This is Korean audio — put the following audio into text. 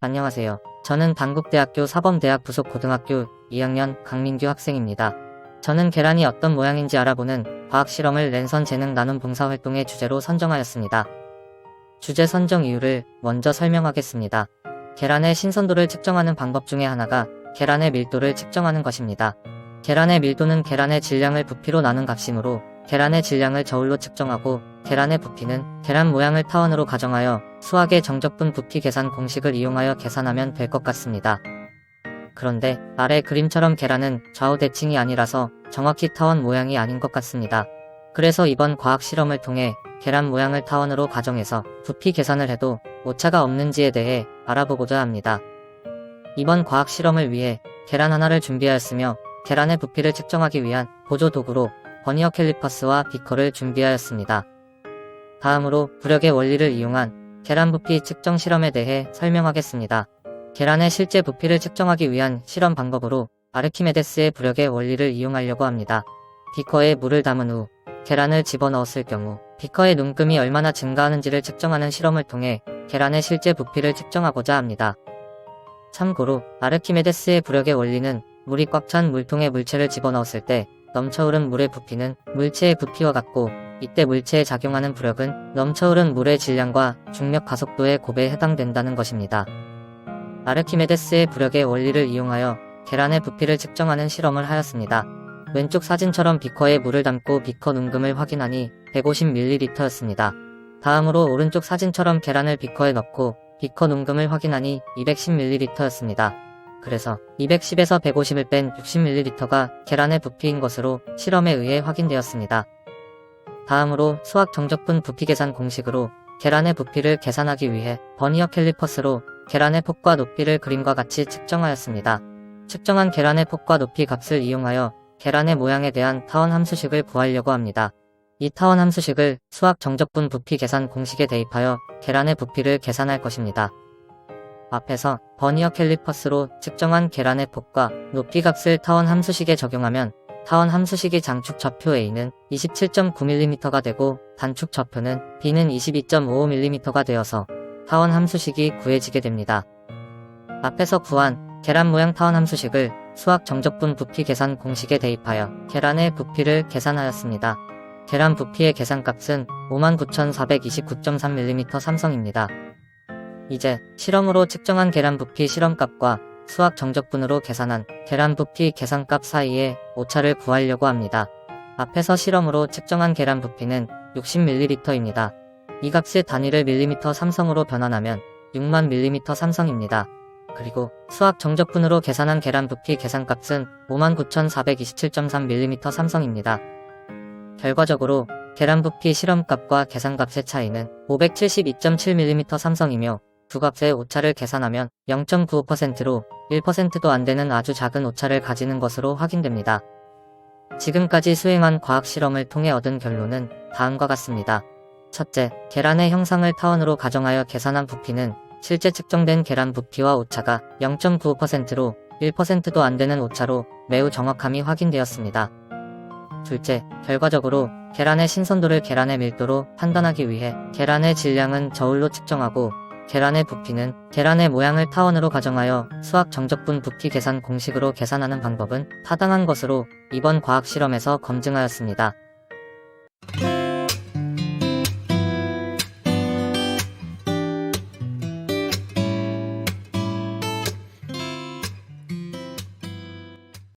안녕하세요. 저는 단국대학교 사범대학 부속고등학교 2학년 강민규 학생입니다. 저는 계란이 어떤 모양인지 알아보는 과학실험을 랜선 재능 나눔 봉사활동의 주제로 선정하였습니다. 주제 선정 이유를 먼저 설명하겠습니다. 계란의 신선도를 측정하는 방법 중에 하나가 계란의 밀도를 측정하는 것입니다. 계란의 밀도는 계란의 질량을 부피로 나눈 값이므로 계란의 질량을 저울로 측정하고 계란의 부피는 계란 모양을 타원으로 가정하여 수학의 정적분 부피 계산 공식을 이용하여 계산하면 될 것 같습니다. 그런데 아래 그림처럼 계란은 좌우 대칭이 아니라서 정확히 타원 모양이 아닌 것 같습니다. 그래서 이번 과학 실험을 통해 계란 모양을 타원으로 가정해서 부피 계산을 해도 오차가 없는지에 대해 알아보고자 합니다. 이번 과학 실험을 위해 계란 하나를 준비하였으며 계란의 부피를 측정하기 위한 보조 도구로 버니어 캘리퍼스와 비커를 준비하였습니다. 다음으로 부력의 원리를 이용한 계란 부피 측정 실험에 대해 설명하겠습니다. 계란의 실제 부피를 측정하기 위한 실험 방법으로 아르키메데스의 부력의 원리를 이용하려고 합니다. 비커에 물을 담은 후 계란을 집어넣었을 경우 비커의 눈금이 얼마나 증가하는지를 측정하는 실험을 통해 계란의 실제 부피를 측정하고자 합니다. 참고로 아르키메데스의 부력의 원리는 물이 꽉 찬 물통에 물체를 집어넣었을 때 넘쳐흐른 물의 부피는 물체의 부피와 같고, 이때 물체에 작용하는 부력은 넘쳐흐른 물의 질량과 중력 가속도의 곱에 해당된다는 것입니다. 아르키메데스의 부력의 원리를 이용하여 계란의 부피를 측정하는 실험을 하였습니다. 왼쪽 사진처럼 비커에 물을 담고 비커 눈금을 확인하니 150ml였습니다. 다음으로 오른쪽 사진처럼 계란을 비커에 넣고 비커 눈금을 확인하니 210ml였습니다. 그래서 210에서 150을 뺀 60ml가 계란의 부피인 것으로 실험에 의해 확인되었습니다. 다음으로 수학 정적분 부피 계산 공식으로 계란의 부피를 계산하기 위해 버니어 캘리퍼스로 계란의 폭과 높이를 그림과 같이 측정하였습니다. 측정한 계란의 폭과 높이 값을 이용하여 계란의 모양에 대한 타원 함수식을 구하려고 합니다. 이 타원 함수식을 수학 정적분 부피 계산 공식에 대입하여 계란의 부피를 계산할 것입니다. 앞에서 버니어 캘리퍼스로 측정한 계란의 폭과 높이 값을 타원 함수식에 적용하면 타원 함수식의 장축 좌표 A는 27.9mm가 되고 단축 좌표는 B는 22.55mm가 되어서 타원 함수식이 구해지게 됩니다. 앞에서 구한 계란 모양 타원 함수식을 수학 정적분 부피 계산 공식에 대입하여 계란의 부피를 계산하였습니다. 계란 부피의 계산값은 59,429.3mm 삼성입니다. 이제 실험으로 측정한 계란 부피 실험값과 수학 정적분으로 계산한 계란 부피 계산값 사이의 오차를 구하려고 합니다. 앞에서 실험으로 측정한 계란 부피는 60ml입니다. 이 값의 단위를 밀리미터 삼성으로 변환하면 6만 밀리미터 삼성입니다. 그리고 수학 정적분으로 계산한 계란 부피 계산값은 59,427.3mm 삼성입니다. 결과적으로 계란 부피 실험값과 계산값의 차이는 572.7mm 삼성이며 두 값의 오차를 계산하면 0.95%로 1%도 안 되는 아주 작은 오차를 가지는 것으로 확인됩니다. 지금까지 수행한 과학 실험을 통해 얻은 결론은 다음과 같습니다. 첫째, 계란의 형상을 타원으로 가정하여 계산한 부피는 실제 측정된 계란 부피와 오차가 0.95%로 1%도 안 되는 오차로 매우 정확함이 확인되었습니다. 둘째, 결과적으로 계란의 신선도를 계란의 밀도로 판단하기 위해 계란의 질량은 저울로 측정하고 계란의 부피는 계란의 모양을 타원으로 가정하여 수학 정적분 부피 계산 공식으로 계산하는 방법은 타당한 것으로 이번 과학 실험에서 검증하였습니다.